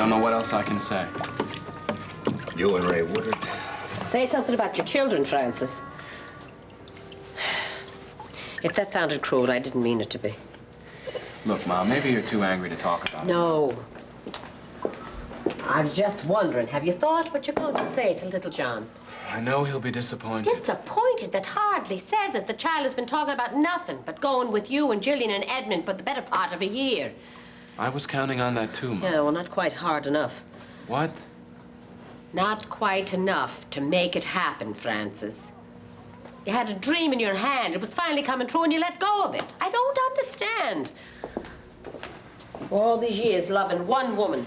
don't know what else I can say. You and Ray Woodard. Say something about your children, Francis. If that sounded cruel, I didn't mean it to be. Look, Mom, maybe you're too angry to talk about it. No. I was just wondering, have you thought what you're going to say to little John? I know he'll be disappointed. Disappointed? That hardly says it. The child has been talking about nothing but going with you and Jillian and Edmund for the better part of a year. I was counting on that too, Mom. Yeah, well, not quite hard enough. What? Not quite enough to make it happen, Francis. You had a dream in your hand. It was finally coming true, and you let go of it. I don't understand. All these years loving one woman.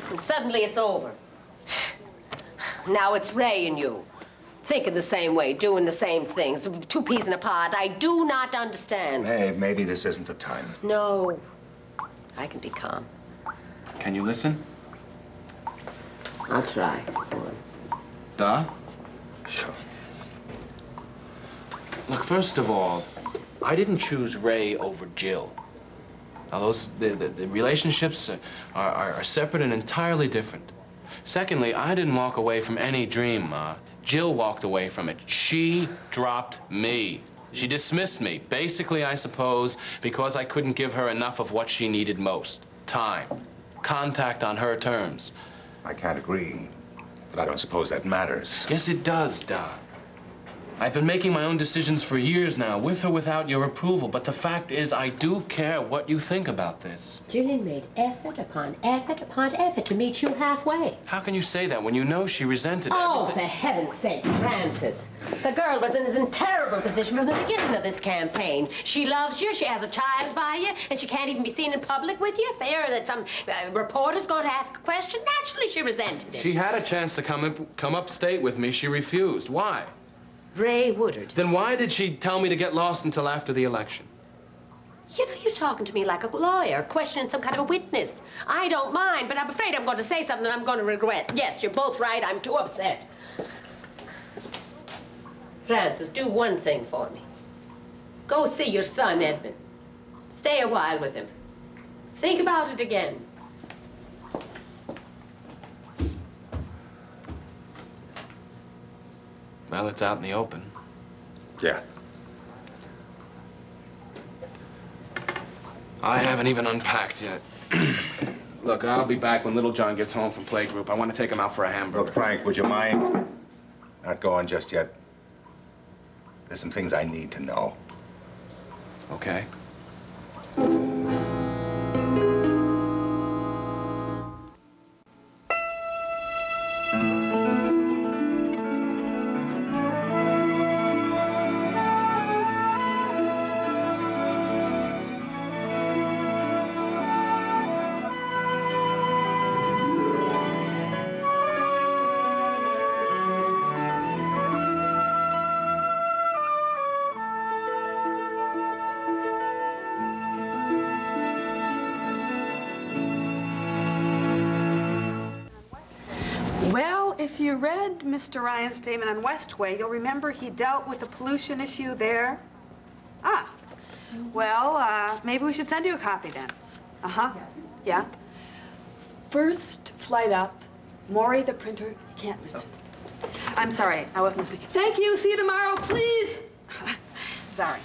And suddenly it's over. Now it's Ray and you. Thinking the same way, doing the same things. Two peas in a pod. I do not understand. Hey, maybe this isn't the time. No. I can be calm. Can you listen? I'll try. Go on. Duh? Sure. Look, first of all, I didn't choose Ray over Jill. Now, the relationships are separate and entirely different. Secondly, I didn't walk away from any dream, Ma. Jill walked away from it. She dropped me. She dismissed me, basically, I suppose, because I couldn't give her enough of what she needed most. Time. Contact on her terms. I can't agree, but I don't suppose that matters. Yes, it does, Doc. I've been making my own decisions for years now, with or without your approval, but the fact is I do care what you think about this. Jillian made effort upon effort upon effort to meet you halfway. How can you say that when you know she resented Oh, everything? for heaven's sake, Francis. The girl was in a terrible position from the beginning of this campaign. She loves you, she has a child by you, and she can't even be seen in public with you. Fear that some reporter's going to ask a question. Naturally, she resented it. She had a chance to come upstate with me. She refused. Why? Ray Woodard. Then why did she tell me to get lost until after the election? You know, you're talking to me like a lawyer, questioning some kind of a witness. I don't mind, but I'm afraid I'm going to say something I'm going to regret. Yes, you're both right. I'm too upset. Francis, do one thing for me. Go see your son, Edmund. Stay a while with him. Think about it again. Well, it's out in the open. Yeah. I haven't even unpacked yet. Look, I'll be back when little John gets home from playgroup. I want to take him out for a hamburger. Look, Frank, would you mind not going just yet? There's some things I need to know. Okay. If you read Mr. Ryan's statement on Westway, you'll remember he dealt with the pollution issue there. Ah, well, maybe we should send you a copy then. Uh-huh, yeah. First flight up, Maury the printer, you can't miss it. I'm sorry, I wasn't listening. Thank you, see you tomorrow, please. Sorry,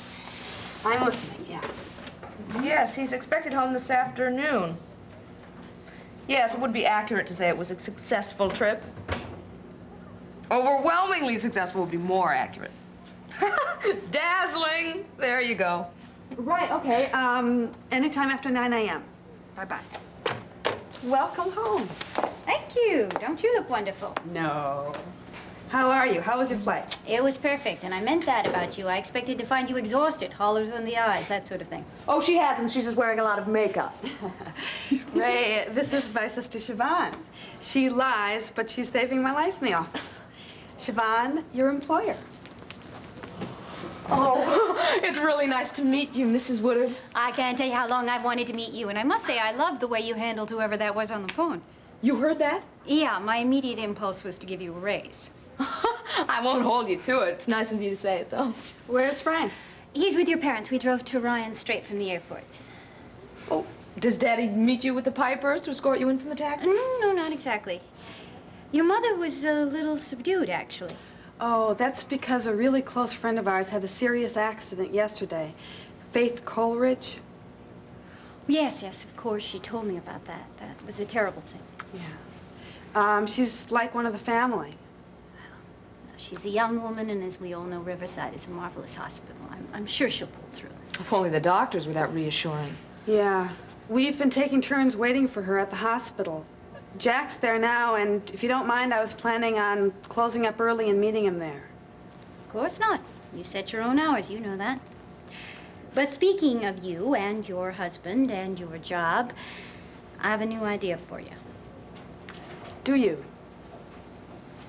I'm listening, yeah. Yes, he's expected home this afternoon. Yes, it would be accurate to say it was a successful trip. Overwhelmingly successful would be more accurate. Dazzling! There you go. Right, okay. Anytime after 9 a.m. Bye-bye. Welcome home. Thank you. Don't you look wonderful? No. How are you? How was your flight? It was perfect, and I meant that about you. I expected to find you exhausted, hollers in the eyes, that sort of thing. Oh, she hasn't. She's just wearing a lot of makeup. Ray, this is my sister Siobhan. She lies, but she's saving my life in the office. Siobhan, your employer. Oh, it's really nice to meet you, Mrs. Woodard. I can't tell you how long I've wanted to meet you, and I must say I loved the way you handled whoever that was on the phone. You heard that? Yeah, my immediate impulse was to give you a raise. I won't hold you to it. It's nice of you to say it, though. Where's Frank? He's with your parents. We drove to Ryan straight from the airport. Oh, Does Daddy meet you with the Pipers to escort you in from the taxi? No, not exactly. Your mother was a little subdued, actually. Oh, that's because a really close friend of ours had a serious accident yesterday. Faith Coleridge. Yes, of course, she told me about that. That was a terrible thing. Yeah. She's like one of the family. She's a young woman, and as we all know, Riverside is a marvelous hospital. I'm sure she'll pull through. If only the doctors were that reassuring. Yeah. We've been taking turns waiting for her at the hospital. Jack's there now, and if you don't mind, I was planning on closing up early and meeting him there. Of course not. You set your own hours, you know that. But speaking of you and your husband and your job, I have a new idea for you. Do you?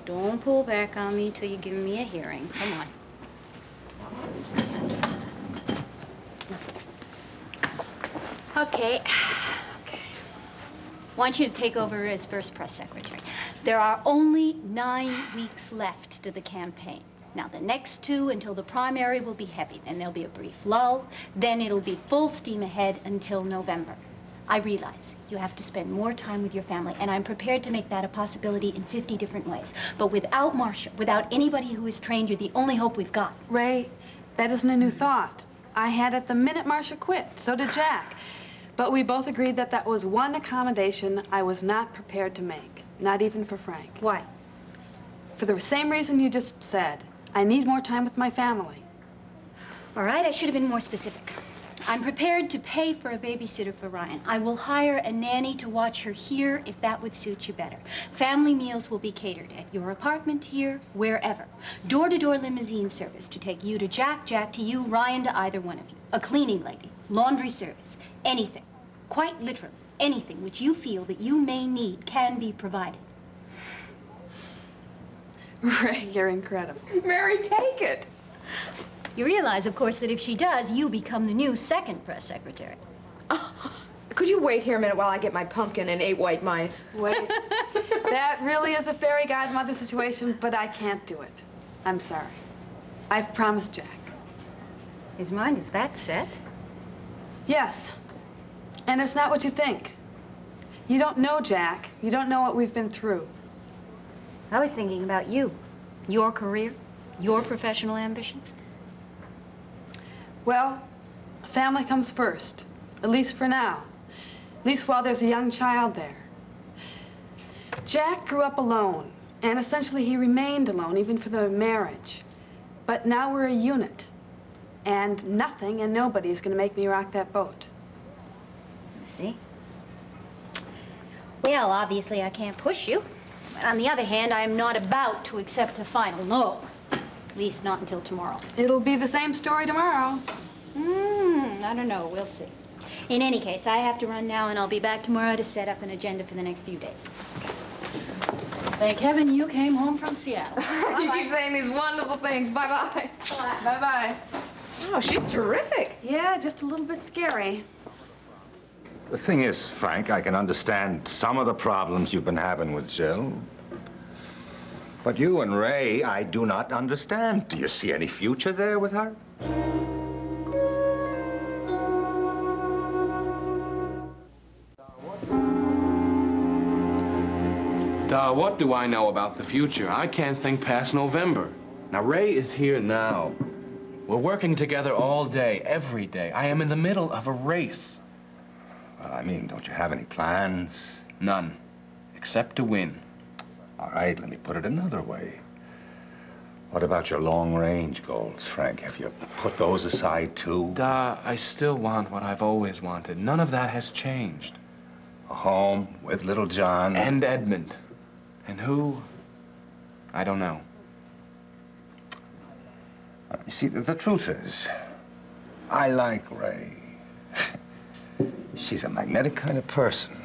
Don't pull back on me till you give me a hearing. Come on. Okay. Want you to take over as first press secretary. There are only 9 weeks left to the campaign. Now, the next 2 until the primary will be heavy. Then there'll be a brief lull. Then it'll be full steam ahead until November. I realize you have to spend more time with your family, and I'm prepared to make that a possibility in 50 different ways. But without Marcia, without anybody who is trained, you're the only hope we've got. Ray, that isn't a new thought. I had it the minute Marcia quit. So did Jack. But we both agreed that that was one accommodation I was not prepared to make. Not even for Frank. Why? For the same reason you just said. I need more time with my family. All right, I should have been more specific. I'm prepared to pay for a babysitter for Ryan. I will hire a nanny to watch her here if that would suit you better. Family meals will be catered at your apartment here, wherever. Door-to-door limousine service to take you to Jack, Jack to you, Ryan to either one of you. A cleaning lady, laundry service, anything. Quite literally, anything which you feel that you may need can be provided. Ray, you're incredible. Mary, take it. You realize, of course, that if she does, you become the new second press secretary. Could you wait here a minute while I get my pumpkin and 8 white mice? Wait. That really is a fairy godmother situation, but I can't do it. I'm sorry. I've promised Jack. His mind is that set? Yes. And it's not what you think. You don't know Jack. You don't know what we've been through. I was thinking about you, your career, your professional ambitions. Well, family comes first, at least for now. At least while there's a young child there. Jack grew up alone, and essentially he remained alone, even for the marriage. But now we're a unit, and nothing and nobody is going to make me rock that boat. You see? Well, obviously I can't push you. But on the other hand, I am not about to accept a final no. At least not until tomorrow. It'll be the same story tomorrow. I don't know. We'll see. In any case, I have to run now, and I'll be back tomorrow to set up an agenda for the next few days. Thank heaven you came home from Seattle. You keep saying these wonderful things. Bye-bye. Bye-bye. Oh, she's terrific. Yeah, just a little bit scary. The thing is, Frank, I can understand some of the problems you've been having with Jill. But you and Ray, I do not understand. Do you see any future there with her? What do I know about the future? I can't think past November. Now, Ray is here now. We're working together all day, every day. I am in the middle of a race. Well, I mean, don't you have any plans? None, except to win. All right, let me put it another way. What about your long-range goals, Frank? Have you put those aside, too? I still want what I've always wanted. None of that has changed. A home with little John. And Edmund. And who? I don't know. You see, the truth is, I like Ray. She's a magnetic kind of person.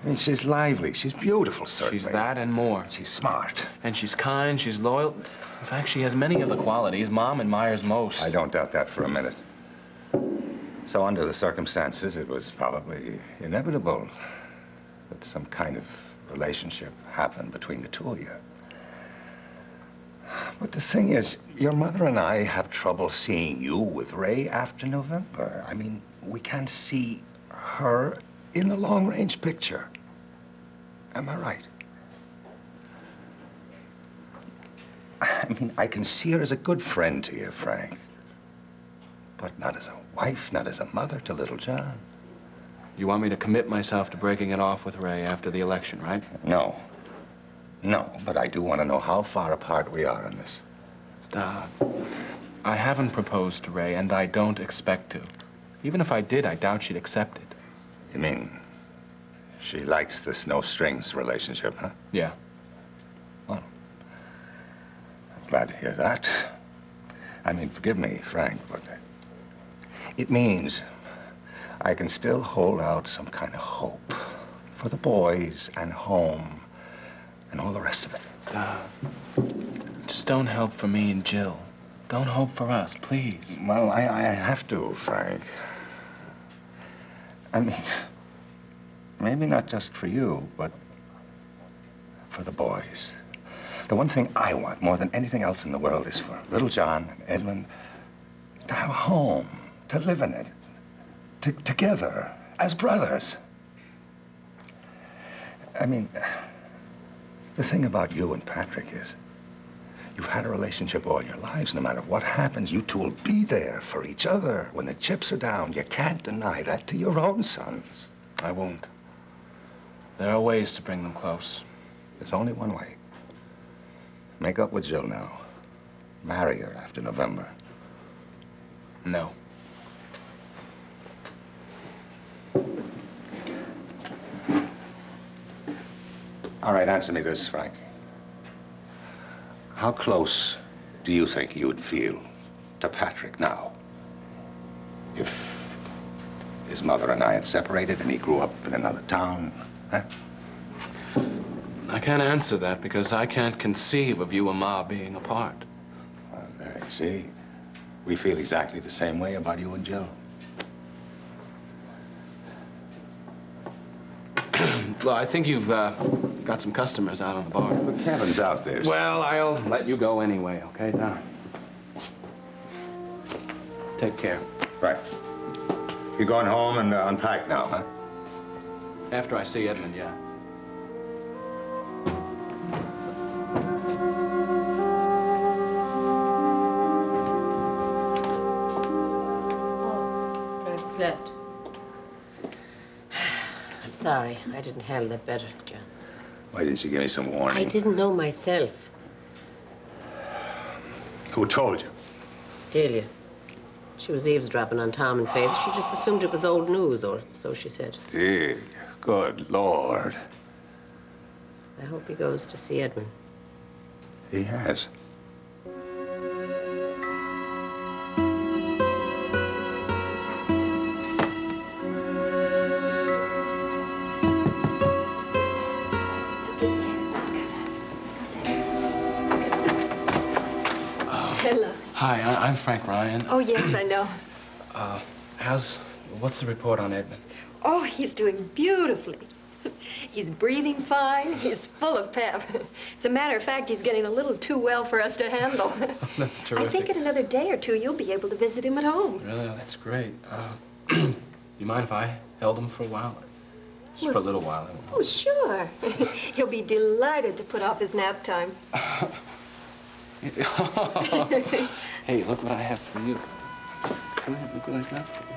I mean, she's lively. She's beautiful, certainly. She's that and more. She's smart. And she's kind, she's loyal. In fact, she has many of the qualities Mom admires most. I don't doubt that for a minute. So under the circumstances, it was probably inevitable that some kind of relationship happened between the two of you. But the thing is, your mother and I have trouble seeing you with Ray after November. I mean, we can't see her in the long-range picture. Am I right? I mean, I can see her as a good friend to you, Frank. But not as a wife, not as a mother to little John. You want me to commit myself to breaking it off with Ray after the election, right? No. No, but I do want to know how far apart we are on this. I haven't proposed to Ray, and I don't expect to. Even if I did, I doubt she'd accept it. You mean she likes this no-strings relationship, huh? Yeah. Well, I'm glad to hear that. I mean, forgive me, Frank, but it means I can still hold out some kind of hope for the boys and home and all the rest of it. Just don't hope for me and Jill. Don't hope for us, please. Well, I have to, Frank. I mean, maybe not just for you, but for the boys. The one thing I want more than anything else in the world is for little John and Edmund to have a home, to live in it, together, as brothers. I mean, the thing about you and Patrick is you've had a relationship all your lives. No matter what happens, you two will be there for each other. When the chips are down, you can't deny that to your own sons. I won't. There are ways to bring them close. There's only one way. Make up with Jill now. Marry her after November. No. All right, answer me this, Frank. How close do you think you would feel to Patrick now if his mother and I had separated and he grew up in another town, huh? I can't answer that because I can't conceive of you and Ma being apart. Well, there, you see, we feel exactly the same way about you and Jill. Well, I think you've got some customers out on the bar. But Kevin's out there. Well, I'll let you go anyway, okay, Don? Take care. Right. You going home and unpack now, huh? After I see Edmund, yeah. Francis left. I'm sorry. I didn't handle it better, John. Why didn't you give me some warning? I didn't know myself. Who told you? Delia. She was eavesdropping on Tom and Faith. She just assumed it was old news, or so she said. Dear, good Lord. I hope he goes to see Edmund. He has. Hello. Hi, I'm Frank Ryan. Oh, yes, I know. What's the report on Edmund? Oh, he's doing beautifully. He's breathing fine. He's full of pep. As a matter of fact, he's getting a little too well for us to handle. That's terrific. I think in another day or two, you'll be able to visit him at home. Really? That's great. You mind if I held him for a while? Just for a little while. Oh, sure. He'll be delighted to put off his nap time. Hey, look what I have for you. Come here, look what I got for you.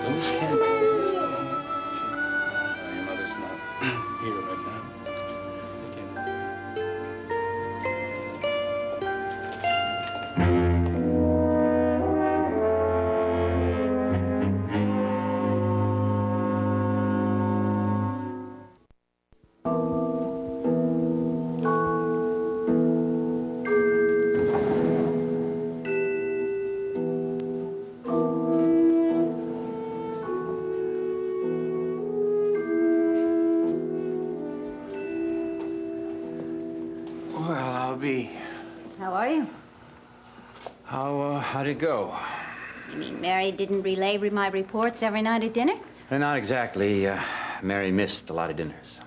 Those candles. Your mother's not here right now. They came in. How are you? How'd it go? You mean Mary didn't relay my reports every night at dinner? Not exactly. Mary missed a lot of dinners.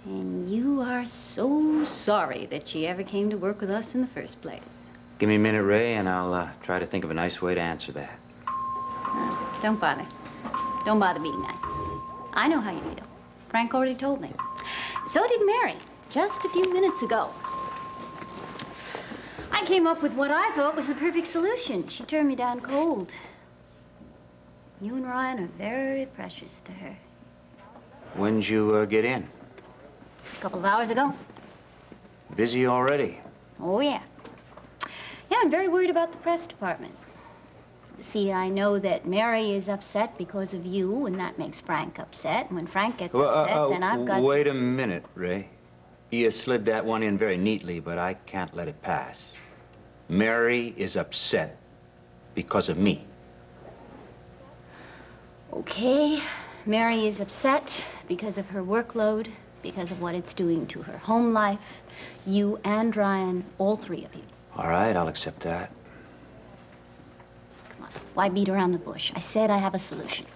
And you are so sorry that she ever came to work with us in the first place. Give me a minute, Ray, and I'll try to think of a nice way to answer that. Don't bother. Don't bother being nice. I know how you feel. Frank already told me. So did Mary, just a few minutes ago. I came up with what I thought was the perfect solution. She turned me down cold. You and Ryan are very precious to her. When'd you get in? A couple of hours ago. Busy already? Oh, yeah. Yeah, I'm very worried about the press department. See, I know that Mary is upset because of you, and that makes Frank upset. And when Frank gets upset, then I've got... Wait a minute, Ray. You slid that one in very neatly, but I can't let it pass. Mary is upset because of me. Okay, Mary is upset because of her workload, because of what it's doing to her home life. You and Ryan, all three of you. All right, I'll accept that. Come on, why beat around the bush? I said I have a solution.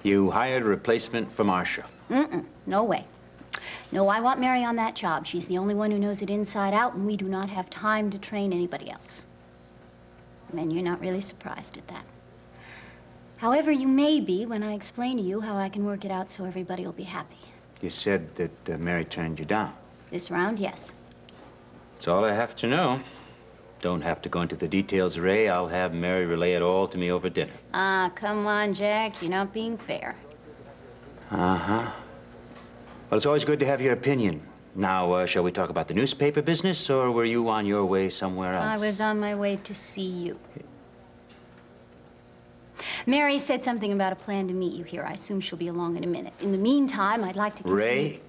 You hired a replacement for Marcia. No way. No, I want Mary on that job. She's the only one who knows it inside out, and we do not have time to train anybody else. And you're not really surprised at that. However, you may be when I explain to you how I can work it out so everybody will be happy. You said that Mary turned you down. This round, yes. That's all I have to know. Don't have to go into the details, Ray. I'll have Mary relay it all to me over dinner. Ah, come on, Jack. You're not being fair. Uh-huh. Well, it's always good to have your opinion. Now, shall we talk about the newspaper business, or were you on your way somewhere else? I was on my way to see you. Mary said something about a plan to meet you here. I assume she'll be along in a minute. In the meantime, I'd like to continue... Ray,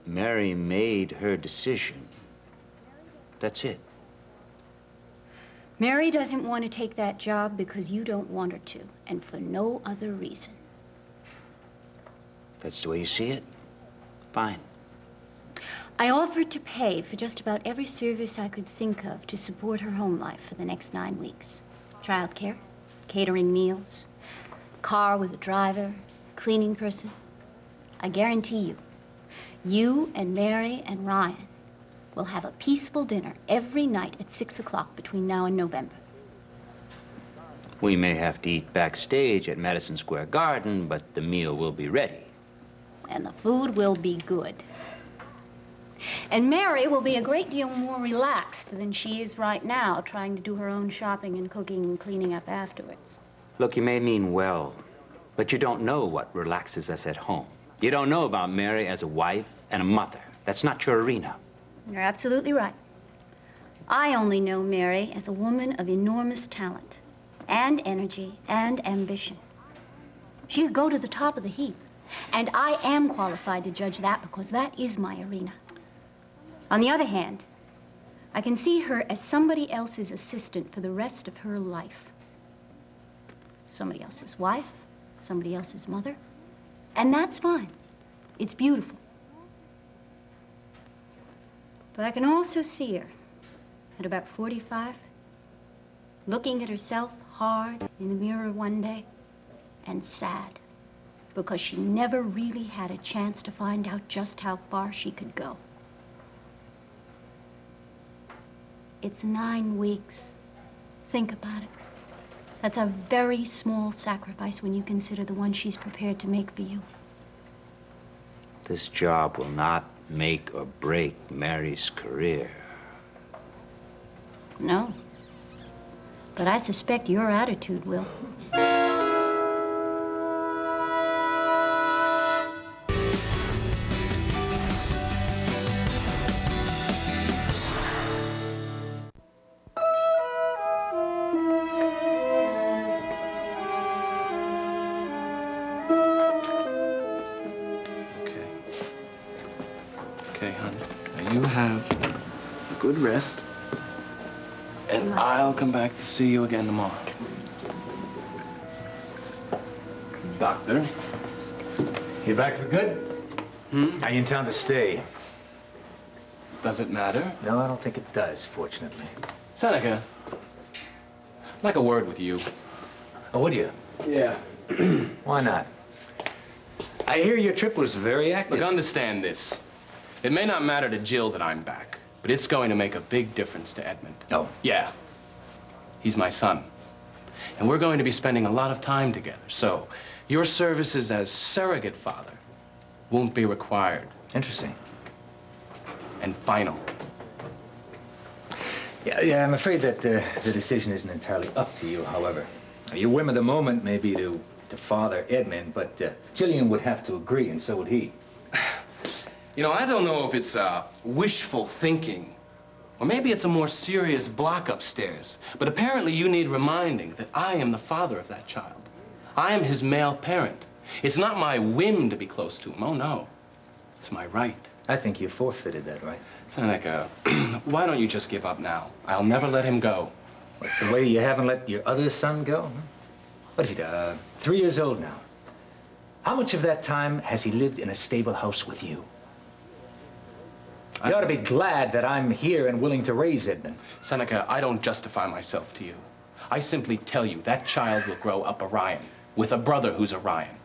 Mary made her decision. That's it. Mary doesn't want to take that job because you don't want her to, and for no other reason. That's the way you see it? Fine. I offered to pay for just about every service I could think of to support her home life for the next 9 weeks. Childcare, catering meals, car with a driver, cleaning person. I guarantee you, you and Mary and Ryan will have a peaceful dinner every night at 6 o'clock between now and November. We may have to eat backstage at Madison Square Garden, but the meal will be ready. And the food will be good. And Mary will be a great deal more relaxed than she is right now, trying to do her own shopping and cooking and cleaning up afterwards. Look, you may mean well, but you don't know what relaxes us at home. You don't know about Mary as a wife and a mother. That's not your arena. You're absolutely right. I only know Mary as a woman of enormous talent and energy and ambition. She could go to the top of the heap, and I am qualified to judge that because that is my arena. On the other hand, I can see her as somebody else's assistant for the rest of her life. Somebody else's wife, somebody else's mother, and that's fine. It's beautiful. But I can also see her at about 45, looking at herself hard in the mirror one day and sad because she never really had a chance to find out just how far she could go. It's 9 weeks. Think about it. That's a very small sacrifice when you consider the one she's prepared to make for you. This job will not make or break Mary's career. No. But I suspect your attitude will. Okay, honey. Now you have a good rest, and I'll come back to see you again tomorrow. Doctor? You back for good? Are you in town to stay? Does it matter? No, I don't think it does, fortunately. Seneca, I'd like a word with you. Oh, would you? Yeah. Why not? I hear your trip was very active. Look, understand this. It may not matter to Jill that I'm back, but it's going to make a big difference to Edmund. Oh. Yeah. He's my son. And we're going to be spending a lot of time together. So your services as surrogate father won't be required. Interesting. And final. Yeah, I'm afraid that the decision isn't entirely up to you, however. Your whim of the moment may be to father Edmund, but Jillian would have to agree, and so would he. You know, I don't know if it's wishful thinking, or maybe it's a more serious block upstairs. But apparently you need reminding that I am the father of that child. I am his male parent. It's not my whim to be close to him. Oh, no. It's my right. I think you forfeited that right. Seneca, why don't you just give up now? I'll never let him go. What, the way you haven't let your other son go? What is he, 3 years old now? How much of that time has he lived in a stable house with you? You ought to be glad that I'm here and willing to raise Edmund. Seneca, I don't justify myself to you. I simply tell you that child will grow up Orion, with a brother who's Orion.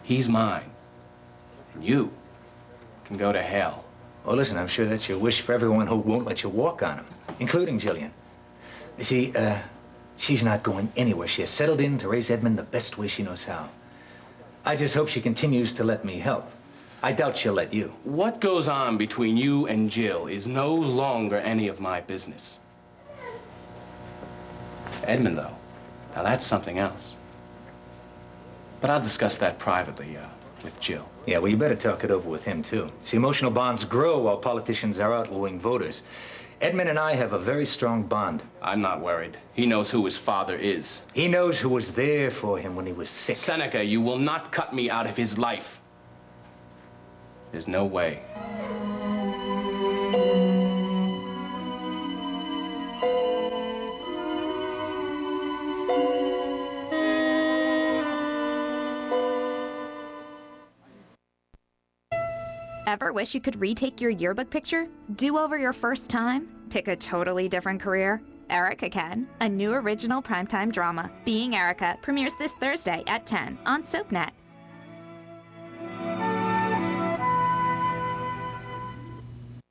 He's mine. And you can go to hell. Oh, listen, I'm sure that's your wish for everyone who won't let you walk on him, including Jillian. You see, she's not going anywhere. She has settled in to raise Edmund the best way she knows how. I just hope she continues to let me help. I doubt she'll let you. What goes on between you and Jill is no longer any of my business. Edmund, though, now that's something else. But I'll discuss that privately, with Jill. Yeah, well, you better talk it over with him, too. See, emotional bonds grow while politicians are out wooing voters. Edmund and I have a very strong bond. I'm not worried. He knows who his father is. He knows who was there for him when he was sick. Seneca, you will not cut me out of his life. There's no way. Ever wish you could retake your yearbook picture? Do over your first time? Pick a totally different career? Erica Can, a new original primetime drama, Being Erica, premieres this Thursday at 10 on SoapNet.